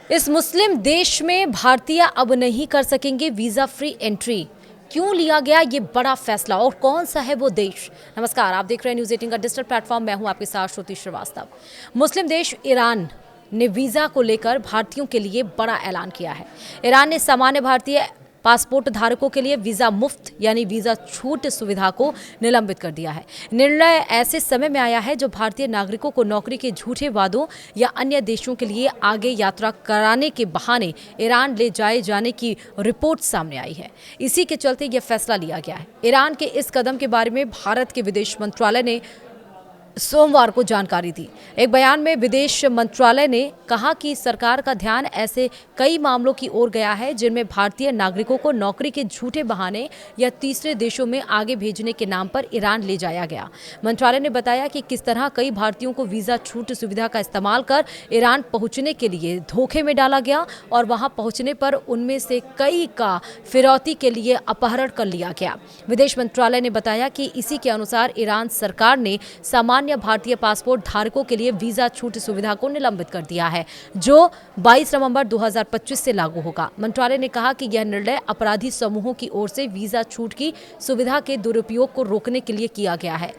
इस मुस्लिम देश में भारतीय अब नहीं कर सकेंगे वीजा फ्री एंट्री। क्यों लिया गया ये बड़ा फैसला और कौन सा है वो देश? नमस्कार, आप देख रहे हैं न्यूज़ 18 का डिजिटल प्लेटफॉर्म। मैं हूं आपके साथ श्रुति श्रीवास्तव। मुस्लिम देश ईरान ने वीजा को लेकर भारतीयों के लिए बड़ा ऐलान किया है। ईरान ने सामान्य भारतीय पासपोर्ट धारकों के लिए वीजा मुफ्त यानी वीजा छूट सुविधा को निलंबित कर दिया है। निर्णय ऐसे समय में आया है जब भारतीय नागरिकों को नौकरी के झूठे वादों या अन्य देशों के लिए आगे यात्रा कराने के बहाने ईरान ले जाए जाने की रिपोर्ट सामने आई है। इसी के चलते यह फैसला लिया गया है। ईरान के इस कदम के बारे में भारत के विदेश मंत्रालय ने सोमवार को जानकारी दी। एक बयान में विदेश मंत्रालय ने कहा कि सरकार का ध्यान ऐसे कई मामलों की ओर गया है जिनमें भारतीय नागरिकों को नौकरी के झूठे बहाने या तीसरे देशों में आगे भेजने के नाम पर ईरान ले जाया गया। मंत्रालय ने बताया कि किस तरह कई भारतीयों को वीजा छूट सुविधा का इस्तेमाल कर ईरान पहुंचने के लिए धोखे में डाला गया और वहां पहुंचने पर उनमें से कई का फिरौती के लिए अपहरण कर लिया गया। विदेश मंत्रालय ने बताया कि इसी के अनुसार ईरान सरकार ने सामान्य भारतीय पासपोर्ट धारकों के लिए वीजा छूट सुविधा को निलंबित कर दिया है, जो 22 नवंबर 2025 से लागू होगा। मंत्रालय ने कहा कि यह निर्णय अपराधी समूहों की ओर से वीजा छूट की सुविधा के दुरुपयोग को रोकने के लिए किया गया है।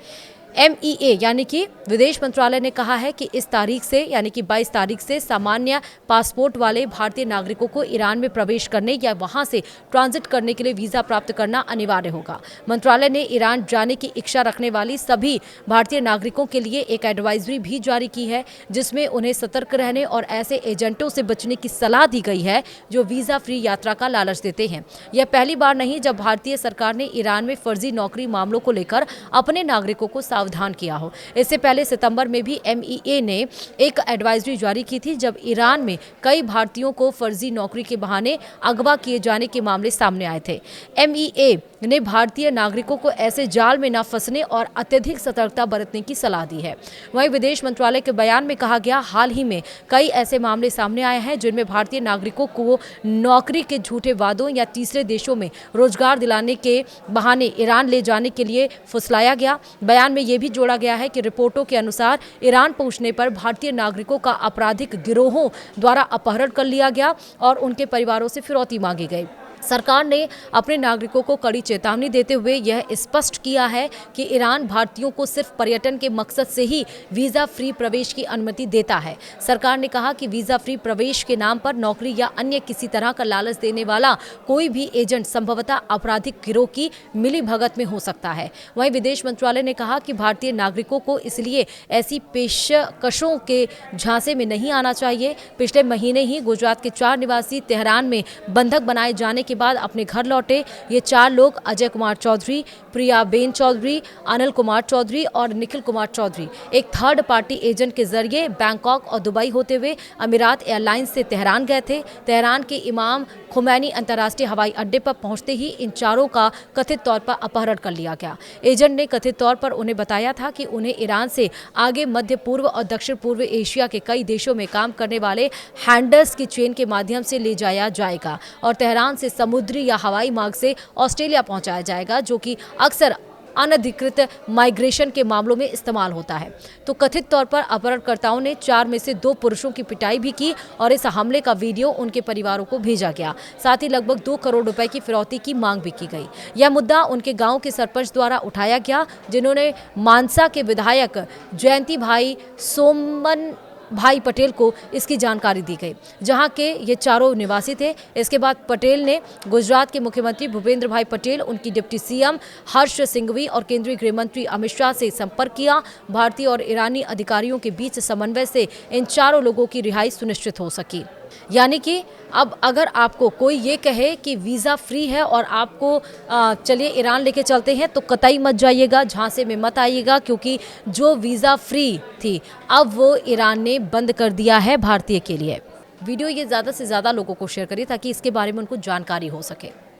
MEA यानी कि विदेश मंत्रालय ने कहा है कि इस तारीख से यानी कि 22 तारीख से सामान्य पासपोर्ट वाले भारतीय नागरिकों को ईरान में प्रवेश करने या वहां से ट्रांजिट करने के लिए वीजा प्राप्त करना अनिवार्य होगा। मंत्रालय ने ईरान जाने की इच्छा रखने वाली सभी भारतीय नागरिकों के लिए एक एडवाइजरी भी जारी की है, जिसमें उन्हें सतर्क रहने और ऐसे एजेंटों से बचने की सलाह दी गई है जो वीजा फ्री यात्रा का लालच देते हैं। यह पहली बार नहीं जब भारतीय सरकार ने ईरान में फर्जी नौकरी मामलों को लेकर अपने नागरिकों को सावधान किया हो। इससे पहले सितंबर में भी MEA ने एक एडवाइजरी जारी की थी, जब ईरान में कई भारतीयों को फर्जी नौकरी के बहाने अगवा किए जाने के मामले सामने आए थे। MEA ने भारतीय नागरिकों को ऐसे जाल में न फंसने और अत्यधिक सतर्कता बरतने की सलाह दी है। वहीं विदेश मंत्रालय के बयान में कहा गया, हाल ही में कई ऐसे मामले सामने आए हैं जिनमें भारतीय नागरिकों को नौकरी के झूठे वादों या तीसरे देशों में रोजगार दिलाने के बहाने ईरान ले जाने के लिए फुसलाया गया। बयान में यह भी जोड़ा गया है कि रिपोर्टों के अनुसार ईरान पहुंचने पर भारतीय नागरिकों का आपराधिक गिरोहों द्वारा अपहरण कर लिया गया और उनके परिवारों से फिरौती मांगी गई। सरकार ने अपने नागरिकों को कड़ी चेतावनी देते हुए यह स्पष्ट किया है कि ईरान भारतीयों को सिर्फ पर्यटन के मकसद से ही वीजा फ्री प्रवेश की अनुमति देता है। सरकार ने कहा कि वीजा फ्री प्रवेश के नाम पर नौकरी या अन्य किसी तरह का लालच देने वाला कोई भी एजेंट संभवतः आपराधिक गिरोह की मिलीभगत में हो सकता है। वहीं विदेश मंत्रालय ने कहा कि भारतीय नागरिकों को इसलिए ऐसी पेशकशों के झांसे में नहीं आना चाहिए। पिछले महीने ही गुजरात के 4 निवासी तेहरान में बंधक बनाए जाने के बाद अपने घर लौटे। ये 4 लोग अजय कुमार चौधरी, प्रिया बेन चौधरी, अनिल कुमार चौधरी और निखिल कुमार चौधरी एक थर्ड पार्टी एजेंट के जरिए बैंकॉक और दुबई होते हुए अमीरात एयरलाइंस से तेहरान गए थे। तेहरान के इमाम खुमैनी अंतर्राष्ट्रीय हवाई अड्डे पर पहुंचते ही इन चारों का कथित तौर पर अपहरण कर लिया गया। एजेंट ने कथित तौर पर उन्हें बताया था कि उन्हें ईरान से आगे मध्य पूर्व और दक्षिण पूर्व एशिया के कई देशों में काम करने वाले हैंडल्स की चेन के माध्यम से ले जाया जाएगा और तेहरान से समुद्री या हवाई मार्ग से ऑस्ट्रेलिया पहुंचाया जाएगा, जो कि अक्सर अनधिकृत माइग्रेशन के मामलों में इस्तेमाल होता है। तो कथित तौर पर अपहरणकर्ताओं ने 4 में से 2 पुरुषों की पिटाई भी की और इस हमले का वीडियो उनके परिवारों को भेजा गया। साथ ही लगभग 2 करोड़ रुपए की फिरौती की मांग भी की गई। यह मुद्दा उनके गांव के सरपंच द्वारा उठाया गया, जिन्होंने मानसा के विधायक जयंती भाई सोमन भाई पटेल को इसकी जानकारी दी गई, जहां के ये चारों निवासी थे। इसके बाद पटेल ने गुजरात के मुख्यमंत्री भूपेंद्र भाई पटेल, उनकी डिप्टी CM हर्ष सिंघवी और केंद्रीय गृह मंत्री अमित शाह से संपर्क किया। भारतीय और ईरानी अधिकारियों के बीच समन्वय से इन चारों लोगों की रिहाई सुनिश्चित हो सकी। यानी कि अब अगर आपको कोई ये कहे कि वीज़ा फ्री है और आपको चलिए ईरान लेके चलते हैं, तो कतई मत जाइएगा, झांसे में मत आइएगा, क्योंकि जो वीज़ा फ्री थी अब वो ईरान ने बंद कर दिया है भारतीय के लिए। वीडियो ये ज़्यादा से ज़्यादा लोगों को शेयर करिए ताकि इसके बारे में उनको जानकारी हो सके।